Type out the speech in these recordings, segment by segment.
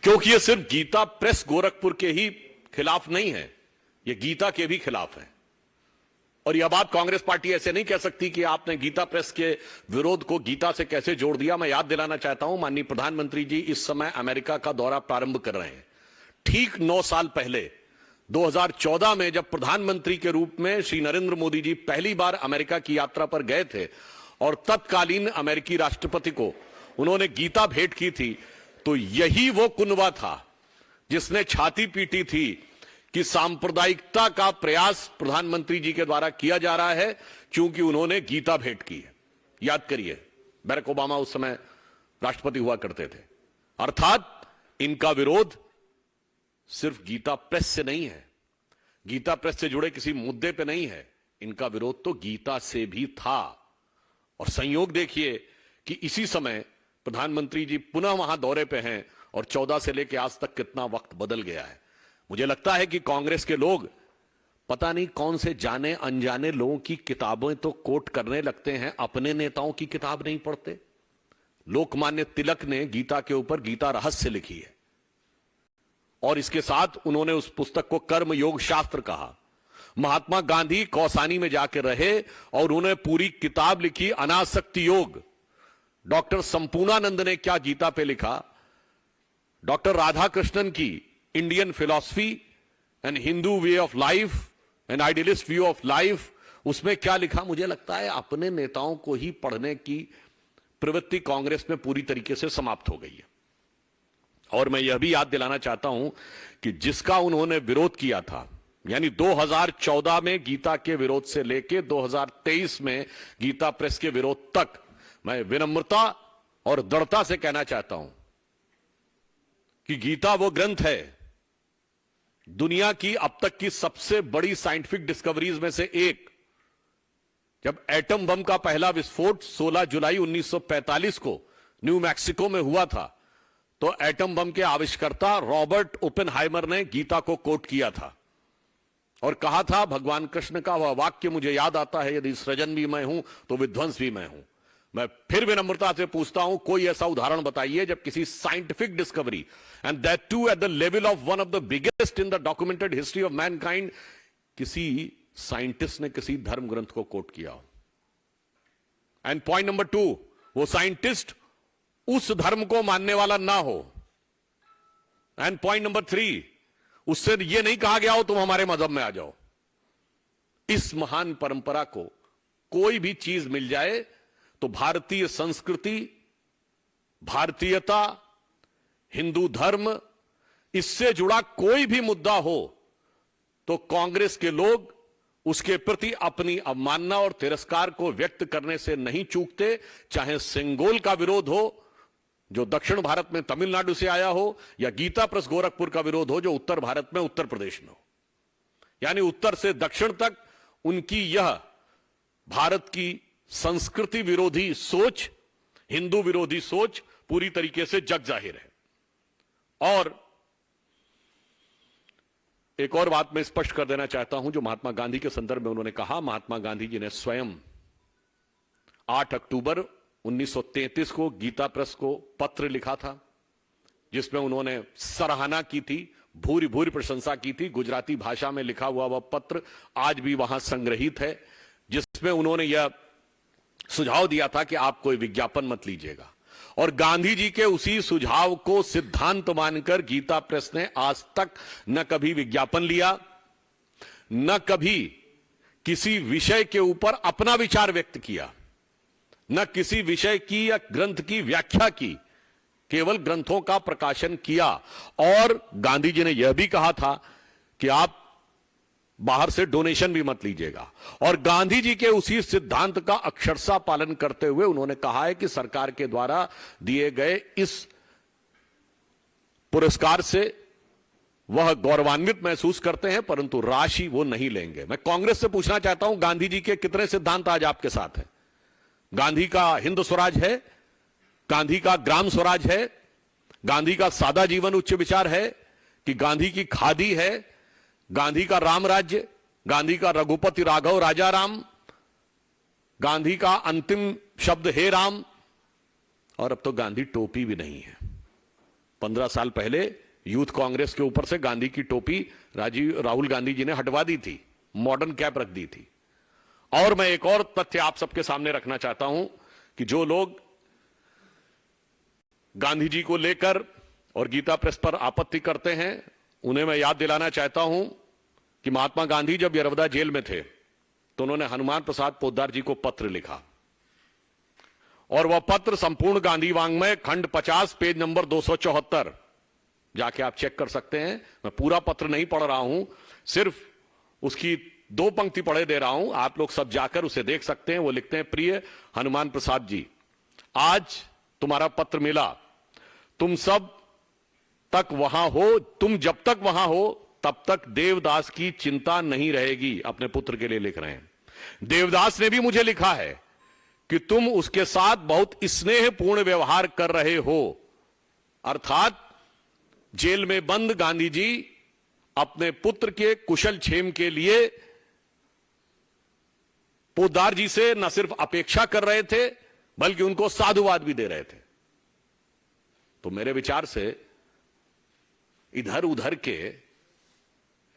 क्योंकि ये सिर्फ गीता प्रेस गोरखपुर के ही खिलाफ नहीं है, ये गीता के भी खिलाफ है। और यह बात कांग्रेस पार्टी ऐसे नहीं कह सकती कि आपने गीता प्रेस के विरोध को गीता से कैसे जोड़ दिया। मैं याद दिलाना चाहता हूं, माननीय प्रधानमंत्री जी इस समय अमेरिका का दौरा प्रारंभ कर रहे हैं। ठीक 9 साल पहले 2014 में जब प्रधानमंत्री के रूप में श्री नरेंद्र मोदी जी पहली बार अमेरिका की यात्रा पर गए थे और तत्कालीन अमेरिकी राष्ट्रपति को उन्होंने गीता भेंट की थी, तो यही वो कुनबा था जिसने छाती पीटी थी कि सांप्रदायिकता का प्रयास प्रधानमंत्री जी के द्वारा किया जा रहा है क्योंकि उन्होंने गीता भेंट की है। याद करिए, बैरक ओबामा उस समय राष्ट्रपति हुआ करते थे। अर्थात इनका विरोध सिर्फ गीता प्रेस से नहीं है, गीता प्रेस से जुड़े किसी मुद्दे पे नहीं है, इनका विरोध तो गीता से भी था। और संयोग देखिए कि इसी समय प्रधानमंत्री जी पुनः वहां दौरे पे हैं और 14 से लेकर आज तक कितना वक्त बदल गया है। मुझे लगता है कि कांग्रेस के लोग पता नहीं कौन से जाने अनजाने लोगों की किताबें तो कोट करने लगते हैं, अपने नेताओं की किताब नहीं पढ़ते। लोकमान्य तिलक ने गीता के ऊपर गीता रहस्य लिखी है और इसके साथ उन्होंने उस पुस्तक को कर्म योग शास्त्र कहा। महात्मा गांधी कौसानी में जाकर रहे और उन्होंने पूरी किताब लिखी अनासक्ति योग। डॉक्टर संपूर्णानंद ने क्या गीता पे लिखा, डॉक्टर राधाकृष्णन की Indian philosophy and Hindu way of life and idealist view of life, उसमें क्या लिखा। मुझे लगता है अपने नेताओं को ही पढ़ने की प्रवृत्ति कांग्रेस में पूरी तरीके से समाप्त हो गई है। और मैं यह भी याद दिलाना चाहता हूं कि जिसका उन्होंने विरोध किया था, यानी 2014 में गीता के विरोध से लेकर 2023 में गीता प्रेस के विरोध तक, मैं विनम्रता और दृढ़ता से कहना चाहता हूं कि गीता वो ग्रंथ है, दुनिया की अब तक की सबसे बड़ी साइंटिफिक डिस्कवरीज में से एक। जब एटम बम का पहला विस्फोट 16 जुलाई 1945 को न्यू मैक्सिको में हुआ था, तो एटम बम के आविष्कर्ता रॉबर्ट ओपेनहाइमर ने गीता को कोट किया था और कहा था, भगवान कृष्ण का वह वाक्य मुझे याद आता है, यदि सृजन भी मैं हूं तो विध्वंस भी मैं हूं। मैं फिर विनम्रता से पूछता हूं, कोई ऐसा उदाहरण बताइए जब किसी scientific discovery, and that too at the level of one of the biggest in the documented history of mankind, किसी साइंटिस्ट ने किसी धर्म ग्रंथ को कोट किया हो। एंड पॉइंट नंबर 2, वो साइंटिस्ट उस धर्म को मानने वाला ना हो। एंड पॉइंट नंबर 3, उससे यह नहीं कहा गया हो तुम हमारे मजहब में आ जाओ। इस महान परंपरा को कोई भी चीज मिल जाए तो भारतीय संस्कृति, भारतीयता, हिंदू धर्म, इससे जुड़ा कोई भी मुद्दा हो तो कांग्रेस के लोग उसके प्रति अपनी अवमानना और तिरस्कार को व्यक्त करने से नहीं चूकते। चाहे सेंगोल का विरोध हो जो दक्षिण भारत में तमिलनाडु से आया हो, या गीता प्रेस गोरखपुर का विरोध हो जो उत्तर भारत में उत्तर प्रदेश में हो। यानी उत्तर से दक्षिण तक उनकी यह भारत की संस्कृति विरोधी सोच, हिंदू विरोधी सोच पूरी तरीके से जग जाहिर है। और एक और बात मैं स्पष्ट कर देना चाहता हूं जो महात्मा गांधी के संदर्भ में उन्होंने कहा। महात्मा गांधी जी ने स्वयं 8 अक्टूबर 1933 को गीता प्रेस को पत्र लिखा था जिसमें उन्होंने सराहना की थी, भूरी भूरी प्रशंसा की थी। गुजराती भाषा में लिखा हुआ वह पत्र आज भी वहां संग्रहित है, जिसमें उन्होंने यह सुझाव दिया था कि आप कोई विज्ञापन मत लीजिएगा। और गांधी जी के उसी सुझाव को सिद्धांत मानकर गीता प्रेस ने आज तक न कभी विज्ञापन लिया, न कभी किसी विषय के ऊपर अपना विचार व्यक्त किया, न किसी विषय की या ग्रंथ की व्याख्या की, केवल ग्रंथों का प्रकाशन किया। और गांधी जी ने यह भी कहा था कि आप बाहर से डोनेशन भी मत लीजिएगा। और गांधी जी के उसी सिद्धांत का अक्षरशः पालन करते हुए उन्होंने कहा है कि सरकार के द्वारा दिए गए इस पुरस्कार से वह गौरवान्वित महसूस करते हैं, परंतु राशि वो नहीं लेंगे। मैं कांग्रेस से पूछना चाहता हूं, गांधी जी के कितने सिद्धांत आज आपके साथ हैं? गांधी का हिंद स्वराज है, गांधी का ग्राम स्वराज है, गांधी का सादा जीवन उच्च विचार है, कि गांधी की खादी है, गांधी का राम राज्य, गांधी का रघुपति राघव राजा राम, गांधी का अंतिम शब्द हे राम, और अब तो गांधी टोपी भी नहीं है। 15 साल पहले यूथ कांग्रेस के ऊपर से गांधी की टोपी राहुल गांधी जी ने हटवा दी थी, मॉडर्न कैप रख दी थी। और मैं एक और तथ्य आप सबके सामने रखना चाहता हूं कि जो लोग गांधी जी को लेकर और गीता प्रेस पर आपत्ति करते हैं, उन्हें मैं याद दिलाना चाहता हूं कि महात्मा गांधी जब यरवदा जेल में थे तो उन्होंने हनुमान प्रसाद पोद्दार जी को पत्र लिखा, और वह पत्र संपूर्ण गांधी वांग्मय खंड 50 पेज नंबर 274, जाके आप चेक कर सकते हैं। मैं पूरा पत्र नहीं पढ़ रहा हूं, सिर्फ उसकी 2 पंक्ति पढ़े दे रहा हूं, आप लोग सब जाकर उसे देख सकते हैं। वो लिखते हैं, प्रिय हनुमान प्रसाद जी, आज तुम्हारा पत्र मिला, तुम सब तक वहां हो, तुम जब तक वहां हो तब तक देवदास की चिंता नहीं रहेगी। अपने पुत्र के लिए लिख रहे हैं। देवदास ने भी मुझे लिखा है कि तुम उसके साथ बहुत स्नेहपूर्ण व्यवहार कर रहे हो। अर्थात जेल में बंद गांधी जी अपने पुत्र के कुशल क्षेम के लिए पोद्दार जी से न सिर्फ अपेक्षा कर रहे थे बल्कि उनको साधुवाद भी दे रहे थे। तो मेरे विचार से इधर उधर के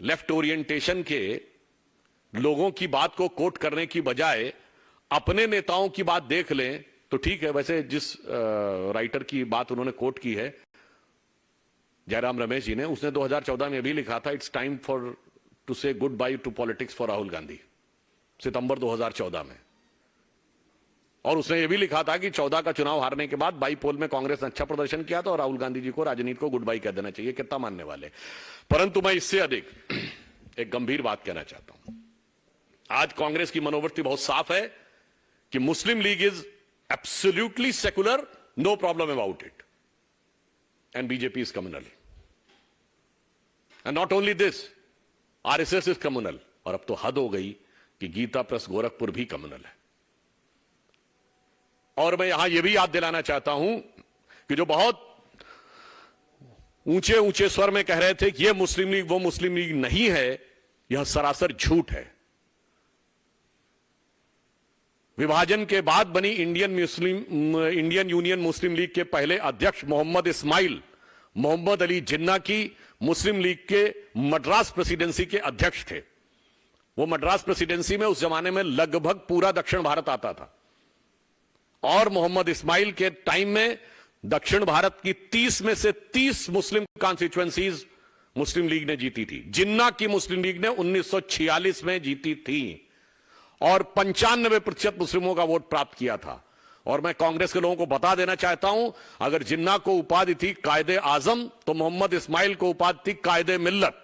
लेफ्ट ओरिएंटेशन के लोगों की बात को कोट करने की बजाय अपने नेताओं की बात देख लें तो ठीक है। वैसे जिस राइटर की बात उन्होंने कोट की है, जयराम रमेश जी ने, उसने 2014 में भी लिखा था, it's time for to say goodbye to politics for Rahul Gandhi, सितंबर 2014 में। और उसने यह भी लिखा था कि 14 का चुनाव हारने के बाद बाई पोल में कांग्रेस ने अच्छा प्रदर्शन किया था और राहुल गांधी जी को राजनीति को गुड बाय कह देना चाहिए। कितना मानने वाले। परंतु मैं इससे अधिक एक गंभीर बात कहना चाहता हूं। आज कांग्रेस की मनोवृत्ति बहुत साफ है कि Muslim League is absolutely secular, no problem about it, and BJP is communal. And not only this, RSS is communal. और अब तो हद हो गई कि गीता प्रेस गोरखपुर भी कम्युनल है। और मैं यहां यह भी याद दिलाना चाहता हूं कि जो बहुत ऊंचे ऊंचे स्वर में कह रहे थे कि यह मुस्लिम लीग वो मुस्लिम लीग नहीं है, यह सरासर झूठ है। विभाजन के बाद बनी इंडियन यूनियन मुस्लिम लीग के पहले अध्यक्ष मोहम्मद इस्माइल मोहम्मद अली जिन्ना की मुस्लिम लीग के मद्रास प्रेसिडेंसी के अध्यक्ष थे। वो मद्रास प्रेसिडेंसी में उस जमाने में लगभग पूरा दक्षिण भारत आता था, और मोहम्मद इस्माइल के टाइम में दक्षिण भारत की 30 में से 30 मुस्लिम कॉन्स्टिट्यूएंसीज मुस्लिम लीग ने जीती थी। जिन्ना की मुस्लिम लीग ने 1946 में जीती थी और 95% मुस्लिमों का वोट प्राप्त किया था। और मैं कांग्रेस के लोगों को बता देना चाहता हूं, अगर जिन्ना को उपाधि थी कायदे आजम, तो मोहम्मद इस्माइल को उपाधि थी कायदे मिल्लत,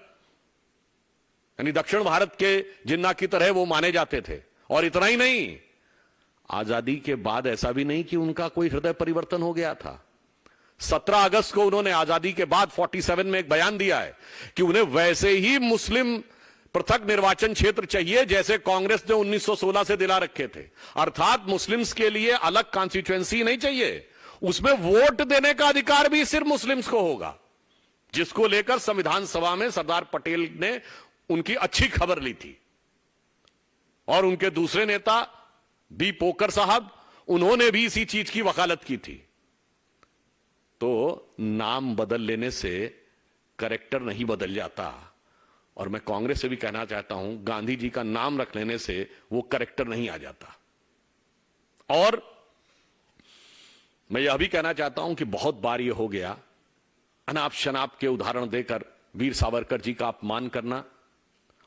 यानी दक्षिण भारत के जिन्ना की तरह वो माने जाते थे। और इतना ही नहीं, आजादी के बाद ऐसा भी नहीं कि उनका कोई हृदय परिवर्तन हो गया था। 17 अगस्त को उन्होंने आजादी के बाद 47 में एक बयान दिया है कि उन्हें वैसे ही मुस्लिम पृथक निर्वाचन क्षेत्र चाहिए जैसे कांग्रेस ने 1916 से दिला रखे थे। अर्थात मुस्लिम्स के लिए अलग कॉन्स्टिट्यूएंसी नहीं चाहिए, उसमें वोट देने का अधिकार भी सिर्फ मुस्लिम्स को होगा, जिसको लेकर संविधान सभा में सरदार पटेल ने उनकी अच्छी खबर ली थी। और उनके दूसरे नेता बी पोकर साहब, उन्होंने भी इसी चीज की वकालत की थी। तो नाम बदल लेने से कैरेक्टर नहीं बदल जाता। और मैं कांग्रेस से भी कहना चाहता हूं, गांधी जी का नाम रख लेने से वो कैरेक्टर नहीं आ जाता। और मैं यह भी कहना चाहता हूं कि बहुत बार यह हो गया, अनाप शनाप के उदाहरण देकर वीर सावरकर जी का अपमान करना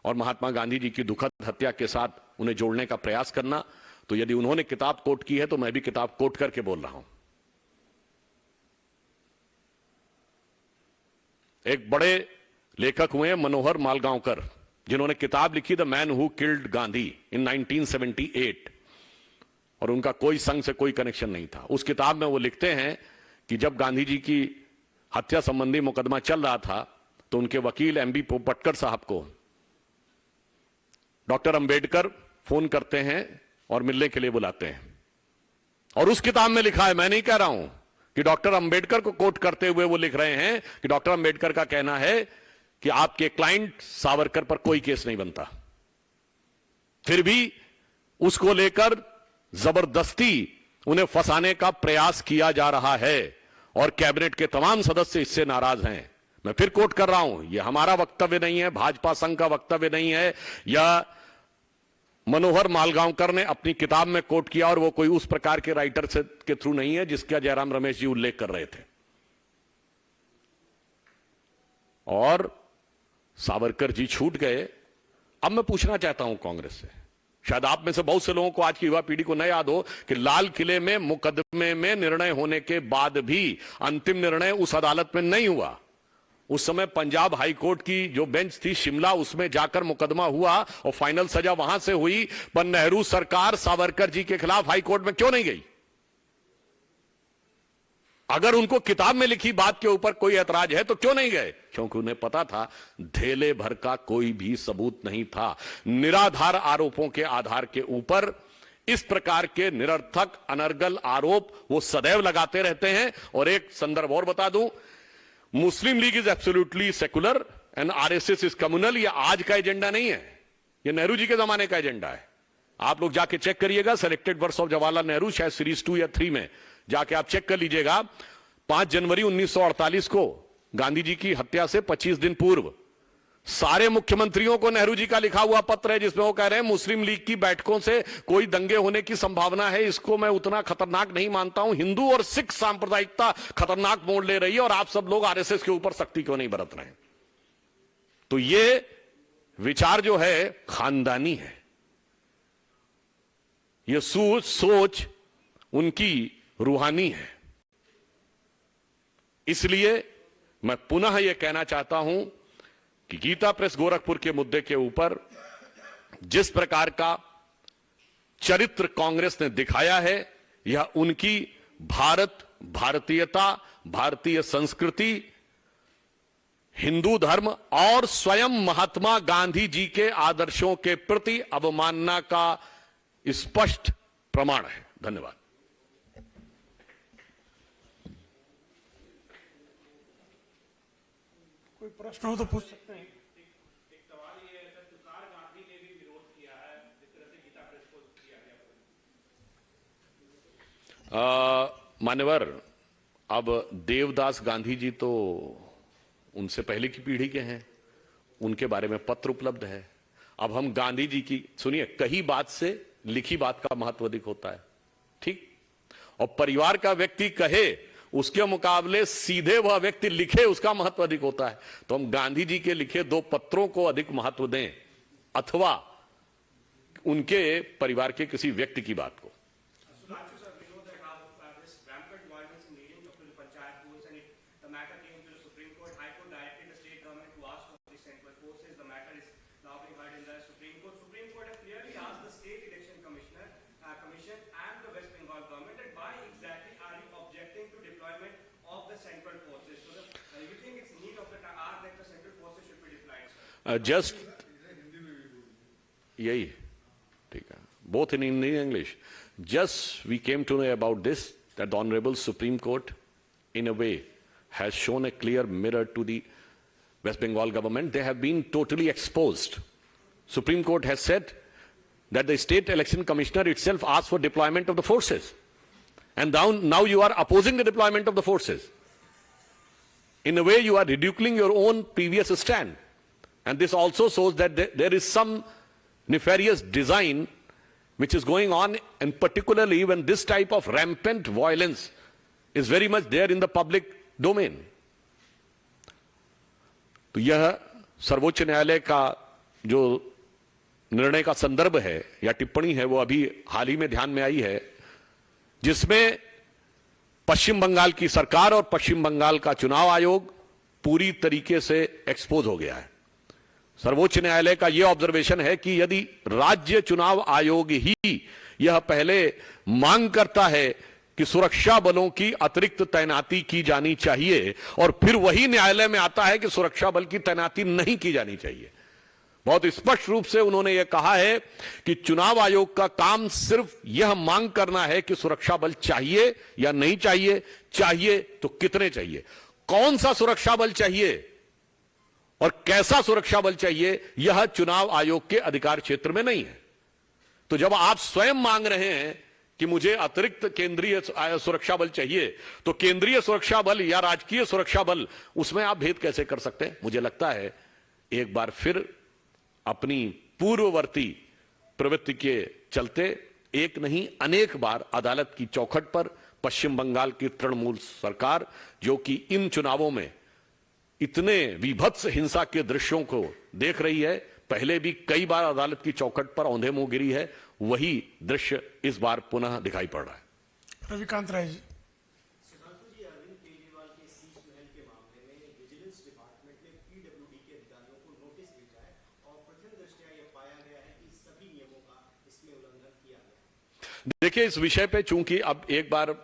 और महात्मा गांधी जी की दुखद हत्या के साथ उन्हें जोड़ने का प्रयास करना। तो यदि उन्होंने किताब कोट की है तो मैं भी किताब कोट करके बोल रहा हूं। एक बड़े लेखक हुए मनोहर मालगांवकर, जिन्होंने किताब लिखी the man who killed Gandhi in 1978, और उनका कोई संघ से कोई कनेक्शन नहीं था। उस किताब में वो लिखते हैं कि जब गांधी जी की हत्या संबंधी मुकदमा चल रहा था तो उनके वकील एमबी पोपटकर साहब को डॉक्टर अंबेडकर फोन करते हैं और मिलने के लिए बुलाते हैं। और उस किताब में लिखा है, मैं नहीं कह रहा हूं, कि डॉक्टर अंबेडकर को कोट करते हुए वो लिख रहे हैं कि डॉक्टर अंबेडकर का कहना है कि आपके क्लाइंट सावरकर पर कोई केस नहीं बनता, फिर भी उसको लेकर जबरदस्ती उन्हें फंसाने का प्रयास किया जा रहा है। और कैबिनेट के तमाम सदस्य इससे नाराज हैं। मैं फिर कोट कर रहा हूं, यह हमारा वक्तव्य नहीं है, भाजपा संघ का वक्तव्य नहीं है, यह मनोहर मालगांवकर ने अपनी किताब में कोट किया और वो कोई उस प्रकार के राइटर के थ्रू नहीं है जिसका जयराम रमेश जी उल्लेख कर रहे थे। और सावरकर जी छूट गए। अब मैं पूछना चाहता हूं कांग्रेस से, शायद आप में से बहुत से लोगों को, आज की युवा पीढ़ी को न याद हो कि लाल किले में मुकदमे में निर्णय होने के बाद भी अंतिम निर्णय उस अदालत में नहीं हुआ। उस समय पंजाब हाईकोर्ट की जो बेंच थी शिमला, उसमें जाकर मुकदमा हुआ और फाइनल सजा वहां से हुई। पर नेहरू सरकार सावरकर जी के खिलाफ हाईकोर्ट में क्यों नहीं गई? अगर उनको किताब में लिखी बात के ऊपर कोई ऐतराज है तो क्यों नहीं गए? क्योंकि उन्हें पता था धेले भर का कोई भी सबूत नहीं था। निराधार आरोपों के आधार के ऊपर इस प्रकार के निरर्थक अनर्गल आरोप वो सदैव लगाते रहते हैं। और एक संदर्भ और बता दूं, Muslim League is absolutely secular and RSS is communal. ये आज का एजेंडा नहीं है, ये नेहरू जी के जमाने का एजेंडा है। आप लोग जाके चेक करिएगा, selected works of Jawaharlal Nehru, शायद सीरीज 2 या 3 में जाके आप चेक कर लीजिएगा। 5 जनवरी 1948 को गांधी जी की हत्या से 25 दिन पूर्व सारे मुख्यमंत्रियों को नेहरू जी का लिखा हुआ पत्र है जिसमें वो कह रहे हैं मुस्लिम लीग की बैठकों से कोई दंगे होने की संभावना है, इसको मैं उतना खतरनाक नहीं मानता हूं। हिंदू और सिख सांप्रदायिकता खतरनाक मोड़ ले रही है और आप सब लोग आरएसएस के ऊपर सख्ती क्यों नहीं बरत रहे हैं? तो ये विचार जो है खानदानी है, ये सोच उनकी रूहानी है। इसलिए मैं पुनः यह कहना चाहता हूं कि गीता प्रेस गोरखपुर के मुद्दे के ऊपर जिस प्रकार का चरित्र कांग्रेस ने दिखाया है, यह उनकी भारत, भारतीयता, भारतीय संस्कृति, हिंदू धर्म और स्वयं महात्मा गांधी जी के आदर्शों के प्रति अवमानना का स्पष्ट प्रमाण है। धन्यवाद। कोई प्रश्न हो तो पूछ सकते हैं। एक सवाल ये है सर, तुषार गांधी ने भी विरोध किया है जिस तरह से गीता प्रेस को किया गया। मान्यवर, अब देवदास गांधी जी तो उनसे पहले की पीढ़ी के हैं, उनके बारे में पत्र उपलब्ध है। अब हम गांधी जी की, सुनिए, कही बात से लिखी बात का महत्व अधिक होता है, ठीक? और परिवार का व्यक्ति कहे उसके मुकाबले सीधे वह व्यक्ति लिखे उसका महत्व अधिक होता है। तो हम गांधी जी के लिखे 2 पत्रों को अधिक महत्व दें अथवा उनके परिवार के किसी व्यक्ति की बात को। जस्ट यही, ठीक है, both in Hindi and English. Just we came to know about this, that the Honorable Supreme Court in a way has shown a clear mirror to the West Bengal government. They have been totally exposed. Supreme Court has said that the State Election Commissioner itself asked for deployment of the forces, and now you are opposing the deployment of the forces. In a way you are ridiculing your own previous stand. And this also shows that there is some nefarious design which is going on, and particularly when this type of rampant violence is very much there in the public domain. तो यह सर्वोच्च न्यायालय का जो निर्णय का संदर्भ है या टिप्पणी है वो अभी हाल ही में ध्यान में आई है, जिसमें पश्चिम बंगाल की सरकार और पश्चिम बंगाल का चुनाव आयोग पूरी तरीके से एक्सपोज हो गया है। सर्वोच्च न्यायालय का यह ऑब्जर्वेशन है कि यदि राज्य चुनाव आयोग ही यह पहले मांग करता है कि सुरक्षा बलों की अतिरिक्त तैनाती की जानी चाहिए और फिर वही न्यायालय में आता है कि सुरक्षा बल की तैनाती नहीं की जानी चाहिए, बहुत स्पष्ट रूप से उन्होंने यह कहा है कि चुनाव आयोग का काम सिर्फ यह मांग करना है कि सुरक्षा बल चाहिए या नहीं चाहिए, चाहिए तो कितने चाहिए, कौन सा सुरक्षा बल चाहिए और कैसा सुरक्षा बल चाहिए, यह चुनाव आयोग के अधिकार क्षेत्र में नहीं है। तो जब आप स्वयं मांग रहे हैं कि मुझे अतिरिक्त केंद्रीय सुरक्षा बल चाहिए, तो केंद्रीय सुरक्षा बल या राजकीय सुरक्षा बल, उसमें आप भेद कैसे कर सकते हैं? मुझे लगता है एक बार फिर अपनी पूर्ववर्ती प्रवृत्ति के चलते एक नहीं अनेक बार अदालत की चौखट पर पश्चिम बंगाल की तृणमूल सरकार, जो कि इन चुनावों में इतने विभत्स हिंसा के दृश्यों को देख रही है, पहले भी कई बार अदालत की चौखट पर औंधे मुंह गिरी है, वही दृश्य इस बार पुनः दिखाई पड़ रहा है। रविकांत राय जी। सुधांशु जी, अरविंद केजरीवाल के शीश महल के मामले में विजिलेंस डिपार्टमेंट ने पीडब्ल्यूडी के अधिकारियों को नोटिस भेजा है और प्रथम दृष्टया यह पाया गया है कि सभी नियमों का इसमें उल्लंघन किया गया है। देखिए, इस विषय पे चूंकि अब एक बार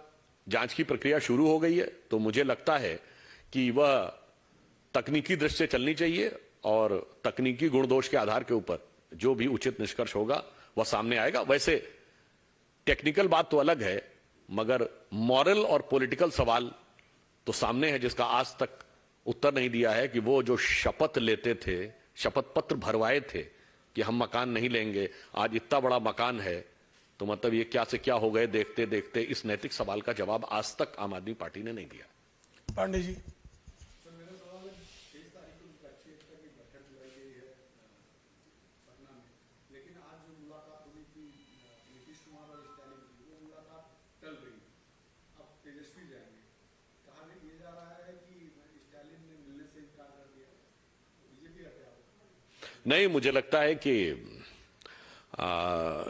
जांच की प्रक्रिया शुरू हो गई है, तो मुझे लगता है कि वह तकनीकी दृष्टि से चलनी चाहिए और तकनीकी गुण दोष के आधार के ऊपर जो भी उचित निष्कर्ष होगा वह सामने आएगा। वैसे टेक्निकल बात तो अलग है, मगर मॉरल और पॉलिटिकल सवाल तो सामने है, जिसका आज तक उत्तर नहीं दिया है कि वो जो शपथ लेते थे, शपथ पत्र भरवाए थे कि हम मकान नहीं लेंगे, आज इतना बड़ा मकान है, तो मतलब ये क्या से क्या हो गए देखते देखते। इस नैतिक सवाल का जवाब आज तक आम आदमी पार्टी ने नहीं दिया। पांडे जी। नहीं, मुझे लगता है कि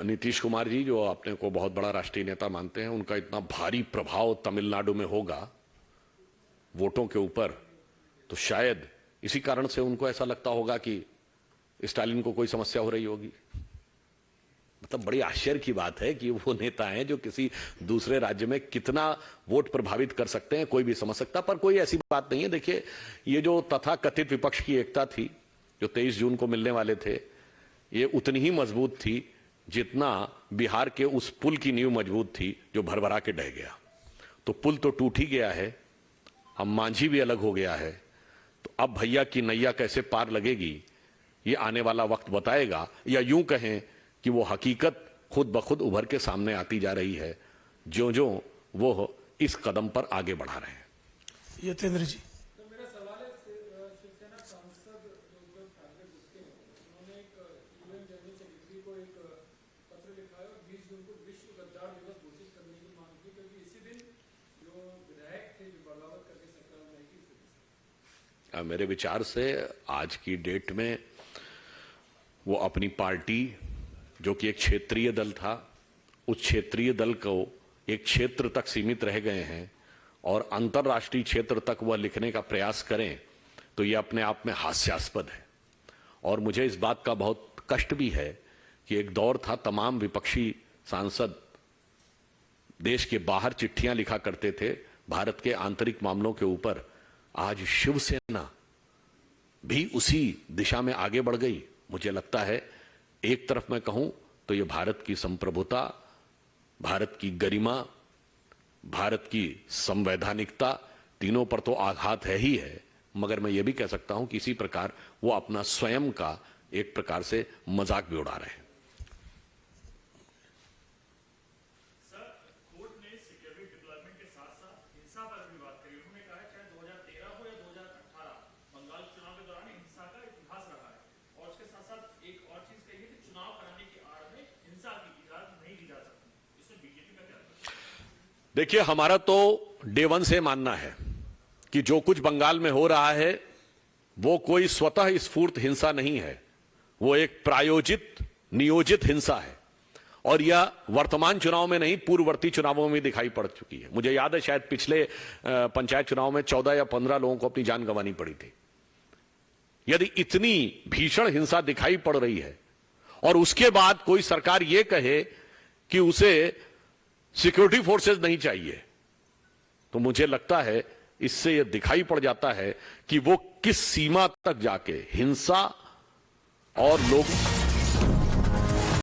नीतीश कुमार जी, जो अपने को बहुत बड़ा राष्ट्रीय नेता मानते हैं, उनका इतना भारी प्रभाव तमिलनाडु में होगा वोटों के ऊपर, तो शायद इसी कारण से उनको ऐसा लगता होगा कि स्टालिन को कोई समस्या हो रही होगी। मतलब बड़ी आश्चर्य की बात है कि वो नेता हैं जो किसी दूसरे राज्य में कितना वोट प्रभावित कर सकते हैं, कोई भी समझ सकता, पर कोई ऐसी बात नहीं है। देखिए, ये जो तथाकथित विपक्ष की एकता थी जो 23 जून को मिलने वाले थे, ये उतनी ही मजबूत थी जितना बिहार के उस पुल की नींव मजबूत थी जो भरभरा के ढह गया। तो पुल तो टूट ही गया है, हम मांझी भी अलग हो गया है, तो अब भैया की नैया कैसे पार लगेगी ये आने वाला वक्त बताएगा, या यूं कहें कि वो हकीकत खुद ब खुद उभर के सामने आती जा रही है जो जो वो इस कदम पर आगे बढ़ा रहे हैं। यतेंद्र जी। तो मेरा सवाल है, शिवसेना सांसद जो उद्धव ठाकरे गुस्से हैं, उन्होंने एक यूएन जनरल सेक्रेटरी को एक पत्र लिखा है और 20 जून को विश्व गद्दार दिवस घोषित करने की मांग की, क्योंकि इसी दिन जो विधायक थे जो बगावत करके सरकार बनाई थी। मेरे विचार से आज की डेट में वो अपनी पार्टी, जो कि एक क्षेत्रीय दल था, उस क्षेत्रीय दल को एक क्षेत्र तक सीमित रह गए हैं और अंतर्राष्ट्रीय क्षेत्र तक वह लिखने का प्रयास करें, तो यह अपने आप में हास्यास्पद है। और मुझे इस बात का बहुत कष्ट भी है कि एक दौर था तमाम विपक्षी सांसद देश के बाहर चिट्ठियां लिखा करते थे भारत के आंतरिक मामलों के ऊपर। आज शिवसेना भी उसी दिशा में आगे बढ़ गई। मुझे लगता है एक तरफ मैं कहूं तो ये भारत की संप्रभुता, भारत की गरिमा, भारत की संवैधानिकता, तीनों पर तो आघात है ही है, मगर मैं ये भी कह सकता हूं कि इसी प्रकार वो अपना स्वयं का एक प्रकार से मजाक भी उड़ा रहे हैं। सर, कोर्ट ने सिक्योरिटी डिप्लॉयमेंट के साथ साथ हिंसा पर भी बात करी। उन्होंने कहा है चाहे 2013 हो या 2018 बंगाल चुनाव के दौरान हिंसा का इतिहास रहा है, और उसके साथ साथ एक और चीज कही है कि चुनाव कराने की आड़ में हिंसा की इजाजत नहीं दी जा सकती। इसमें बीजेपी का क्या कहना है? देखिए, हमारा तो डे वन से मानना है कि जो कुछ बंगाल में हो रहा है वो कोई स्वतः स्फूर्त हिंसा नहीं है, वो एक प्रायोजित नियोजित हिंसा है, और यह वर्तमान चुनाव में नहीं, पूर्ववर्ती चुनावों में दिखाई पड़ चुकी है। मुझे याद है शायद पिछले पंचायत चुनाव में 14 या 15 लोगों को अपनी जान गंवानी पड़ी थी। यदि इतनी भीषण हिंसा दिखाई पड़ रही है और उसके बाद कोई सरकार यह कहे कि उसे सिक्योरिटी फोर्सेस नहीं चाहिए, तो मुझे लगता है इससे यह दिखाई पड़ जाता है कि वो किस सीमा तक जाके हिंसा और लोग